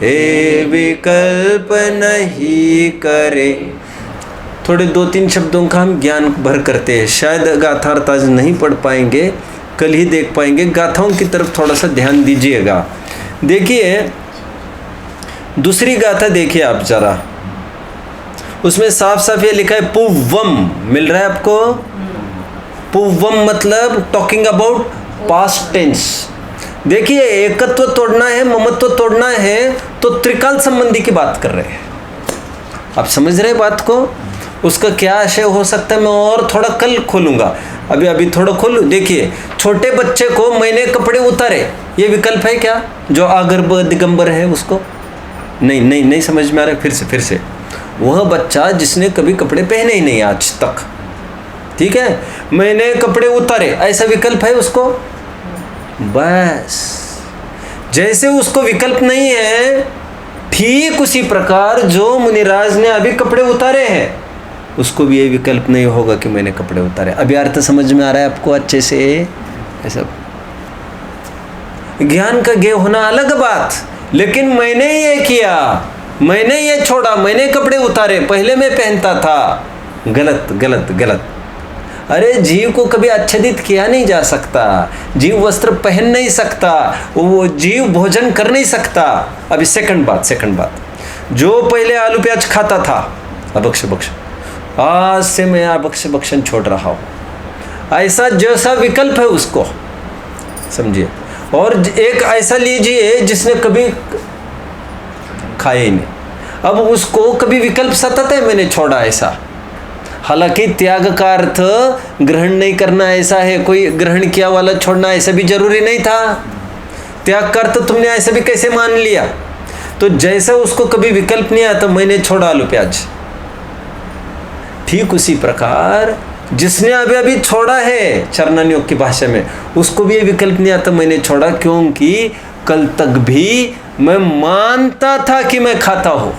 S1: हे विकल्प नहीं करे। थोड़े दो तीन शब्दों का हम ज्ञान भर करते हैं, शायद गाथार्थ आज नहीं पढ़ पाएंगे, कल ही देख पाएंगे। गाथाओं की तरफ थोड़ा सा ध्यान दीजिएगा। देखिए दूसरी गाथा देखिए आप जरा, उसमें साफ साफ ये लिखा है पूवम, मिल रहा है आपको? पूवम मतलब टॉकिंग अबाउट पास्ट टेंस। देखिए एकत्व तोड़ना है, ममत्व तोड़ना है, तो त्रिकाल संबंधी की बात कर रहे हैं। आप समझ रहे बात को? उसका क्या आशय हो सकता है मैं और थोड़ा कल खोलूंगा, अभी थोड़ा खोलूँ। देखिए, छोटे बच्चे को मैंने कपड़े उतारे, ये विकल्प है क्या? जो आगर दिगंबर है उसको? नहीं समझ में आ रहा है। फिर से वह बच्चा जिसने कभी कपड़े पहने ही नहीं आज तक, ठीक है, मैंने कपड़े उतारे, ऐसा विकल्प है उसको? बस जैसे उसको विकल्प नहीं है, ठीक उसी प्रकार जो मुनिराज ने अभी कपड़े उतारे हैं उसको भी ये विकल्प नहीं होगा कि मैंने कपड़े उतारे। अभी अर्थ समझ में आ रहा है आपको अच्छे से? ऐसा ज्ञान का ज्ञेय होना अलग बात, लेकिन मैंने ये किया, मैंने ये छोड़ा, मैंने कपड़े उतारे, पहले मैं पहनता था, गलत। अरे जीव को कभी आच्छादित किया नहीं जा सकता, जीव वस्त्र पहन नहीं सकता, वो जीव भोजन कर नहीं सकता। अभी सेकंड बात, जो पहले आलू प्याज खाता था, अभक्ष भक्षण, आज से मैं अभक्ष भक्षण छोड़ रहा हूँ, ऐसा जैसा विकल्प है उसको समझिए। और एक ऐसा लीजिए जिसने कभी खाया ही नहीं, अब उसको कभी विकल्प सतत है मैंने छोड़ा ऐसा। हालांकि त्याग का अर्थ ग्रहण नहीं करना ऐसा है, कोई ग्रहण किया वाला छोड़ना ऐसा भी जरूरी नहीं था। त्याग का अर्थ तुमने ऐसा भी कैसे मान लिया? तो जैसे उसको कभी विकल्प नहीं आता मैंने छोड़ा आलू प्याज, ठीक उसी प्रकार जिसने अभी छोड़ा है चरणान योग की भाषा में, उसको भी ये विकल्प नहीं आता मैंने छोड़ा, क्योंकि कल तक भी मैं मानता था कि मैं खाता हूं,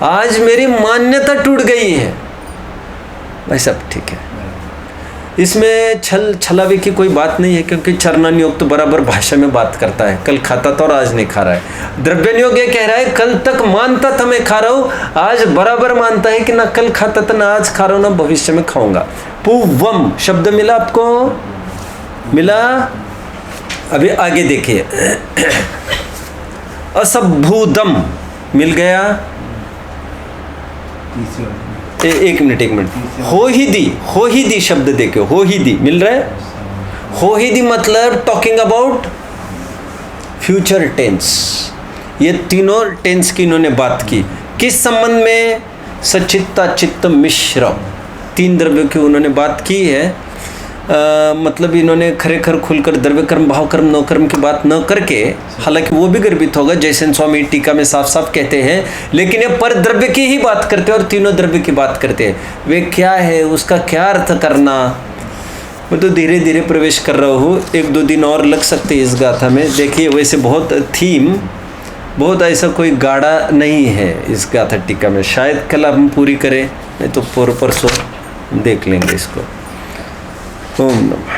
S1: आज मेरी मान्यता टूट गई है। भाई सब ठीक है, इसमें छलावे की कोई बात नहीं है, क्योंकि चरणान योग तो बराबर भाषा में बात करता है, कल खाता था और आज नहीं खा रहा है। द्रव्यन योग ये कह रहा है कल तक मानता था मैं खा रहा हूँ, आज बराबर मानता है कि ना कल खाता था ना आज खा रहा हूँ ना भविष्य में खाऊंगा। पूवम शब्द मिला आपको? मिला? अभी आगे देखिए, असभूदम मिल गया। एक मिनट, हो ही दी शब्द देखो, हो ही दी मिल रहा है। हो ही दी मतलब टॉकिंग अबाउट फ्यूचर टेंस। ये तीनों टेंस की इन्होंने बात की, किस संबंध में? सचित्ता चित्त मिश्र, तीन द्रव्यों की उन्होंने बात की है। मतलब इन्होंने खरेखर खुलकर द्रव्य कर्म भाव कर्म नौ कर्म की बात न करके, हालांकि वो भी गर्भित होगा जैसे स्वामी टीका में साफ साफ कहते हैं, लेकिन ये पर द्रव्य की ही बात करते हैं और तीनों द्रव्य की बात करते हैं। वे क्या है, उसका क्या अर्थ करना, मैं तो धीरे धीरे प्रवेश कर रहा हूँ, 1-2 दिन और लग सकते इस गाथा में। देखिए वैसे बहुत थीम बहुत ऐसा कोई गाढ़ा नहीं है इस गाथा टीका में, शायद कल हम पूरी करें, नहीं तो परसों देख लेंगे इसको। ओम नमः।